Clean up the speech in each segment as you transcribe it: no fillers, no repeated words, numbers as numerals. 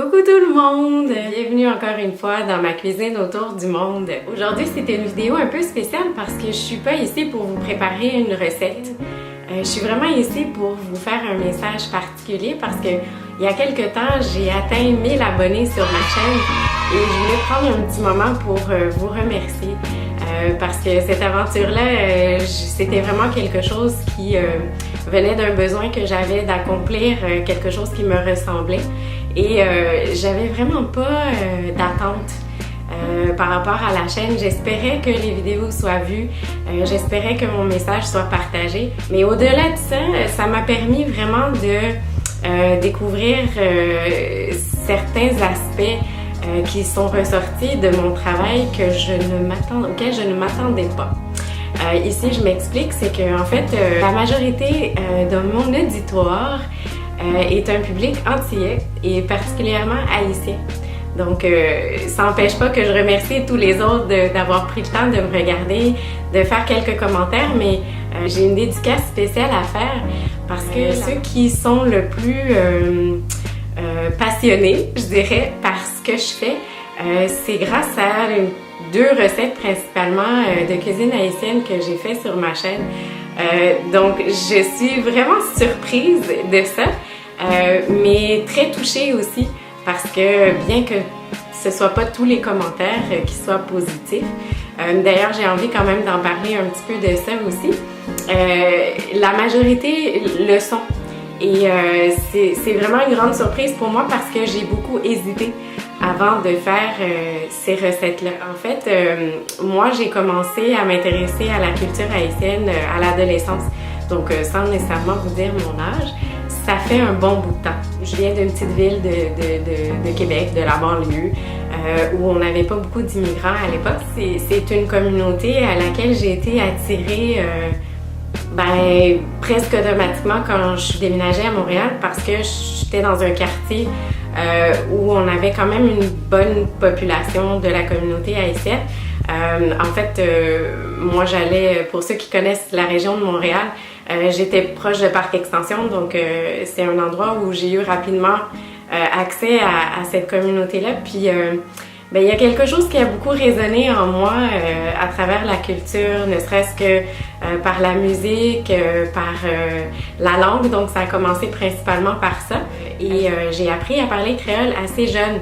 Coucou tout le monde! Bienvenue encore une fois dans ma cuisine autour du monde. Aujourd'hui, c'était une vidéo un peu spéciale parce que je suis pas ici pour vous préparer une recette. Je suis vraiment ici pour vous faire un message particulier parce que il y a quelques temps, j'ai atteint 1000 abonnés sur ma chaîne et je voulais prendre un petit moment pour vous remercier. Parce que cette aventure-là, c'était vraiment quelque chose qui venait d'un besoin que j'avais d'accomplir quelque chose qui me ressemblait. Et j'avais vraiment pas d'attente par rapport à la chaîne. J'espérais que les vidéos soient vues, j'espérais que mon message soit partagé. Mais au-delà de ça, ça m'a permis vraiment de découvrir certains aspects qui sont ressortis de mon travail auquel je ne m'attendais pas. Ici, je m'explique, c'est que en fait, la majorité de mon auditoire est un public antillais et particulièrement haïtien. Donc, ça n'empêche pas que je remercie tous les autres d'avoir pris le temps de me regarder, de faire quelques commentaires, mais j'ai une dédicace spéciale à faire parce que ceux qui sont le plus passionnés, je dirais, par ce que je fais, c'est grâce à deux recettes principalement de cuisine haïtienne que j'ai fait sur ma chaîne. Donc, je suis vraiment surprise de ça, mais très touchée aussi parce que bien que ce soit pas tous les commentaires qui soient positifs, d'ailleurs j'ai envie quand même d'en parler un petit peu de ça aussi, la majorité le sont. Et c'est vraiment une grande surprise pour moi parce que j'ai beaucoup hésité avant de faire ces recettes-là. En fait, moi, j'ai commencé à m'intéresser à la culture haïtienne à l'adolescence. Donc, sans nécessairement vous dire mon âge, ça fait un bon bout de temps. Je viens d'une petite ville de Québec, de la banlieue, où on n'avait pas beaucoup d'immigrants à l'époque. C'est une communauté à laquelle j'ai été attirée presque automatiquement quand je déménageais à Montréal parce que j'étais dans un quartier où on avait quand même une bonne population de la communauté haïtienne. En fait, moi j'allais, pour ceux qui connaissent la région de Montréal, j'étais proche de Parc Extension, donc c'est un endroit où j'ai eu rapidement accès à cette communauté-là. Puis il y a quelque chose qui a beaucoup résonné en moi à travers la culture, ne serait-ce que par la musique, par la langue. Donc, ça a commencé principalement par ça. Et j'ai appris à parler créole assez jeune.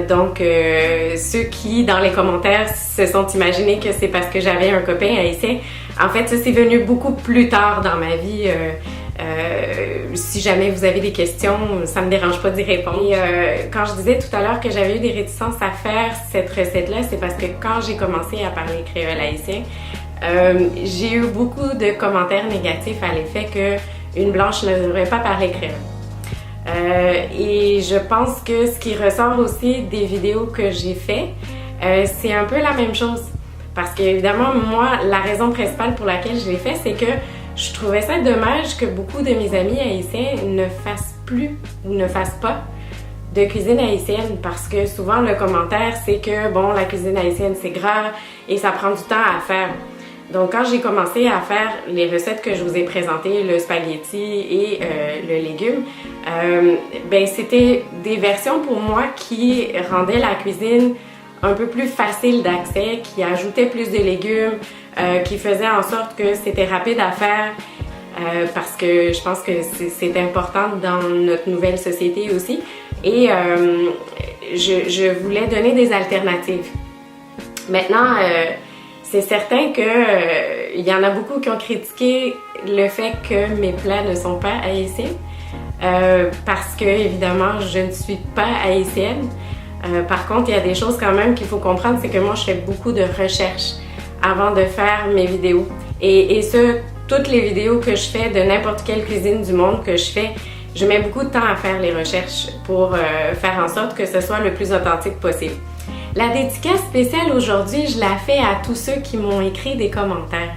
Donc, ceux qui, dans les commentaires, se sont imaginés que c'est parce que j'avais un copain haïtien, en fait, ça, c'est venu beaucoup plus tard dans ma vie. Si jamais vous avez des questions, ça me dérange pas d'y répondre. Et quand je disais tout à l'heure que j'avais eu des réticences à faire cette recette-là, c'est parce que quand j'ai commencé à parler créole haïtien, j'ai eu beaucoup de commentaires négatifs à l'effet que une blanche ne devrait pas parler créole. Et je pense que ce qui ressort aussi des vidéos que j'ai fait, c'est un peu la même chose. Parce qu'évidemment, moi, la raison principale pour laquelle je l'ai fait, c'est que je trouvais ça dommage que beaucoup de mes amis haïtiens ne fassent plus ou ne fassent pas de cuisine haïtienne parce que souvent le commentaire c'est que bon, la cuisine haïtienne c'est gras et ça prend du temps à faire. Donc quand j'ai commencé à faire les recettes que je vous ai présentées, le spaghetti et le légume, c'était des versions pour moi qui rendaient la cuisine un peu plus facile d'accès, qui ajoutaient plus de légumes, qui faisaient en sorte que c'était rapide à faire parce que je pense que c'est important dans notre nouvelle société aussi. Et je voulais donner des alternatives. Maintenant, c'est certain que il y en a beaucoup qui ont critiqué le fait que mes plats ne sont pas haïtiens parce que, évidemment, je ne suis pas haïtienne. Par contre, il y a des choses quand même qu'il faut comprendre, c'est que moi, je fais beaucoup de recherches avant de faire mes vidéos. Et toutes les vidéos que je fais de n'importe quelle cuisine du monde que je fais, je mets beaucoup de temps à faire les recherches pour faire en sorte que ce soit le plus authentique possible. La dédicace spéciale aujourd'hui, je la fais à tous ceux qui m'ont écrit des commentaires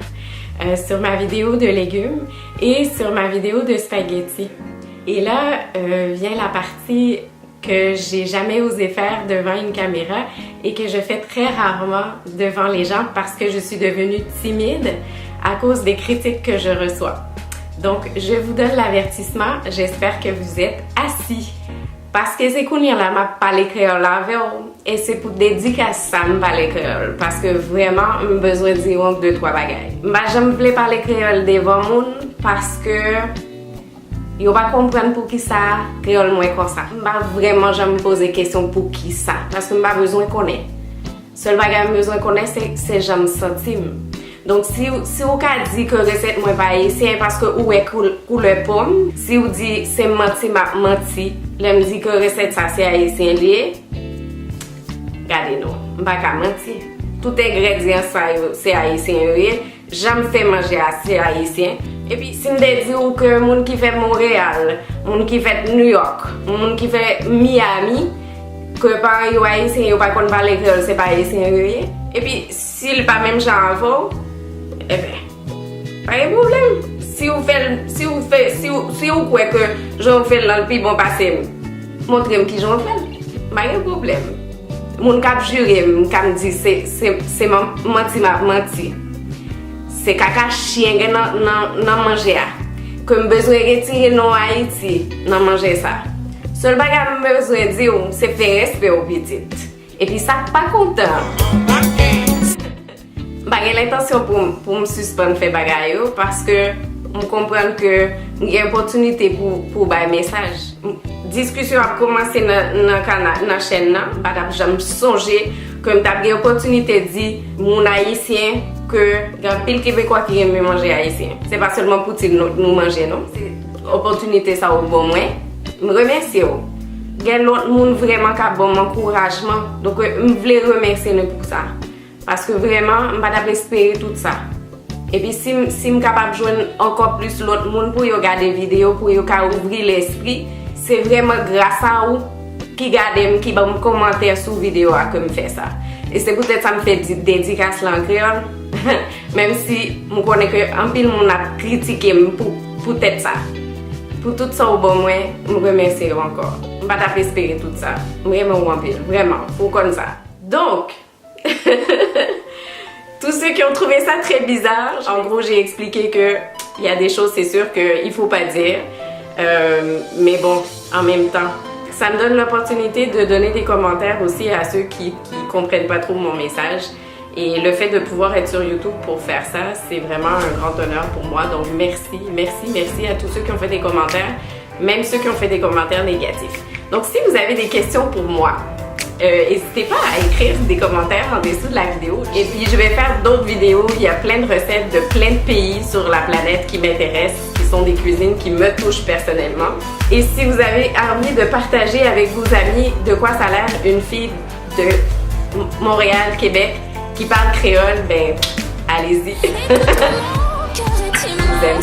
sur ma vidéo de légumes et sur ma vidéo de spaghetti. Et là vient la partie que j'ai jamais osé faire devant une caméra et que je fais très rarement devant les gens parce que je suis devenue timide à cause des critiques que je reçois. Donc, je vous donne l'avertissement. J'espère que vous êtes assis Parce que c'est qu'on y a là, m'a parlé créole avec vous. Et c'est pour dédicacer ça, me parler créole. Parce que vraiment, j'ai besoin de dire deux, trois bagailles. J'aime pas parler créole devant moun parce que yo pas comprendre pour qui ça, créole moins comme ça. Vraiment, j'aime poser question pour qui ça. Parce que j'ai besoin de connaître. Seul bagage que j'ai besoin de connaître, c'est j'aime sentir. Donc, si vous dites que recette moi pas haïtien parce que vous est couleur pomme, si vous dites c'est menti, menti, là me dit que recette ça c'est haïtien lié, regardez-nous, je ne vais pas mentir. Tout ingrédient ça c'est haïtien, j'aime faire manger assez haïtien. Et puis, si je dis que les gens qui fait Montréal, les gens qui fait New York, les gens qui fait Miami, que par les haïtiens, ils ne parlent pas créole, c'est pas haïtien. Et puis, s'ils pas même genre, eh bien, pas de problème. Si vous croyez que j'en fais dans le plus bon passé, montrez-moi qui j'en fais. Pas de problème. Mon cap juré, mon cap me dit c'est menti. C'est caca chien dans manger. Que j'ai besoin de retirer dans Haïti dans manger ça. Seul bagage que j'ai besoin de dire, c'est faire respect aux petites. Et puis ça, pas content. J'ai l'intention pour me suspendre faire bagaille parce que je comprends que j'ai une opportunité pour faire un message. Discussion a commencé dans la chaîne, j'ai songé que j'ai une opportunité de dire mon haïtien que il y a pile québécois qui aiment manger haïtien. C'est pas seulement pour nous manger, non? C'est une opportunité ça au bon moins. Je remercie vous. Il y a l'autre monde vraiment qui a bon encouragement. Donc je voulais remercier pour ça. Parce que vraiment, je ne vais pas espérer tout ça. Et puis si je suis capable de joindre encore plus l'autre monde pour regarder des vidéos, pour ouvrir l'esprit, c'est vraiment grâce à vous qui regardez, qui me commentaire sous vidéo que je fais ça. Et c'est peut-être ça me fait dédicace en créole. Même si je connais que un peu de monde a critiqué pour peut-être ça. Pour tout ça au bon moi, je remercie encore. Je ne vais pas espérer tout ça. Vraiment, vraiment, pour comme ça. Donc, tous ceux qui ont trouvé ça très bizarre, en gros j'ai expliqué que il y a des choses c'est sûr qu'il ne faut pas dire, mais bon, en même temps, ça me donne l'opportunité de donner des commentaires aussi à ceux qui comprennent pas trop mon message. Et le fait de pouvoir être sur YouTube pour faire ça, c'est vraiment un grand honneur pour moi. Donc merci à tous ceux qui ont fait des commentaires, même ceux qui ont fait des commentaires négatifs. Donc si vous avez des questions pour moi, n'hésitez pas à écrire des commentaires en dessous de la vidéo. Et puis je vais faire d'autres vidéos, il y a plein de recettes de plein de pays sur la planète qui m'intéressent, qui sont des cuisines qui me touchent personnellement. Et si vous avez envie de partager avec vos amis de quoi ça a l'air une fille de Montréal, Québec, qui parle créole, ben allez-y. Je vous aime.